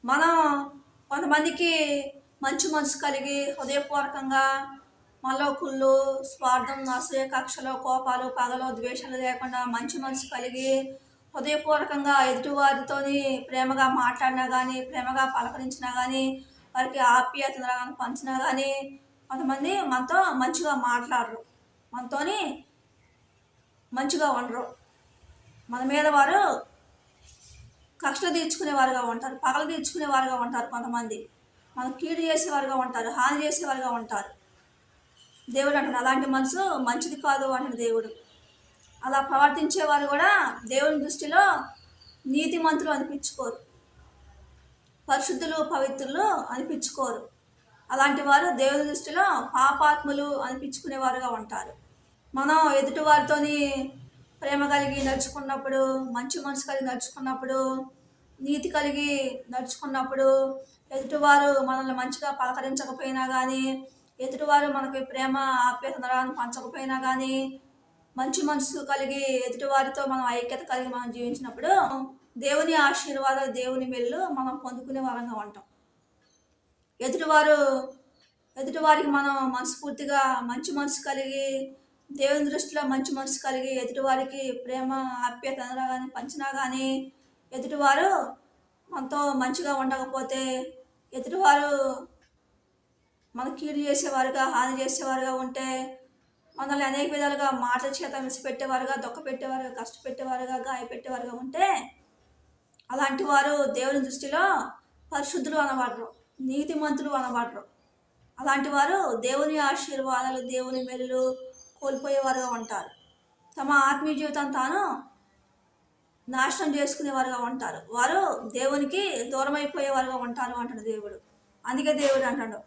మనం కొంతమందికి మంచి మనసు కలిగి హృదయపూర్వకంగా మనలో కుళ్ళు, స్వార్థం, అసూయ, కక్షలు, కోపాలు, పగలు, ద్వేషాలు లేకుండా మంచి మనసు కలిగి హృదయపూర్వకంగా ఎదుటివారితోని ప్రేమగా మాట్లాడినా కానీ, ప్రేమగా పలకరించినా కానీ, వారికి ఆప్యాయతను గాని పంచినా కానీ కొంతమంది మనతో మంచిగా మాట్లాడరు. మనతోని మంచిగా ఉండరు. మన మీద వారు కక్షలు తీర్చుకునేవారుగా ఉంటారు, పగలు తీర్చుకునేవారుగా ఉంటారు. కొంతమంది మనకు కీడు చేసేవారుగా ఉంటారు, హాని చేసేవారుగా ఉంటారు. దేవుడు అంటాడు అలాంటి మనసు మంచిది కాదు అంటాడు దేవుడు. అలా ప్రవర్తించేవారు కూడా దేవుని దృష్టిలో నీతిమంతులు అనిపించుకోరు, పరిశుద్ధులు, పవిత్రులు అనిపించుకోరు. అలాంటి వారు దేవుని దృష్టిలో పాపాత్ములు అనిపించుకునేవారుగా ఉంటారు. మనం ఎదుటి వారితోని ప్రేమ కలిగి నడుచుకున్నప్పుడు, మంచి మనసు కలిగి నడుచుకున్నప్పుడు, నీతి కలిగి నడుచుకున్నప్పుడు, ఎదుటివారు మనల్ని మంచిగా పలకరించకపోయినా కానీ, ఎదుటివారు మనకి ప్రేమ ఆప్యాయతను పంచకపోయినా కానీ, మంచి మనసు కలిగి ఎదుటివారితో మనం ఐక్యత కలిగి మనం జీవించినప్పుడు దేవుని ఆశీర్వాదాలు, దేవుని మెల్లు మనం పొందుకునే వారంగా ఉంటాం. ఎదుటివారికి మనం మనస్ఫూర్తిగా మంచి మనసు కలిగి, దేవుని దృష్టిలో మంచి మనసు కలిగి ఎదుటివారికి ప్రేమ ఆప్యాయత కానీ పంచినా కానీ, ఎదుటివారు మనతో మంచిగా ఉండకపోతే, ఎదుటివారు మన కీడు చేసేవారుగా, హాని చేసేవారుగా ఉంటే, మనల్ని అనేక విధాలుగా మాటల చేత విసిపెట్టేవారుగా, దుఃఖపెట్టేవారుగా, కష్టపెట్టేవారుగా, గాయపెట్టేవారుగా ఉంటే, అలాంటి వారు దేవుని దృష్టిలో పరిశుద్ధులు అనబడరు, నీతిమంతులు అనబడరు. అలాంటి వారు దేవుని ఆశీర్వాదాలు, దేవుని మెల్లు కోల్పోయేవారుగా ఉంటారు. తమ ఆత్మీయ జీవితం తాను నాశనం చేసుకునేవారుగా ఉంటారు. వారు దేవునికి దూరం అయిపోయేవారుగా ఉంటారు అంటాడు దేవుడు. అందుకే దేవుడు అంటాడు,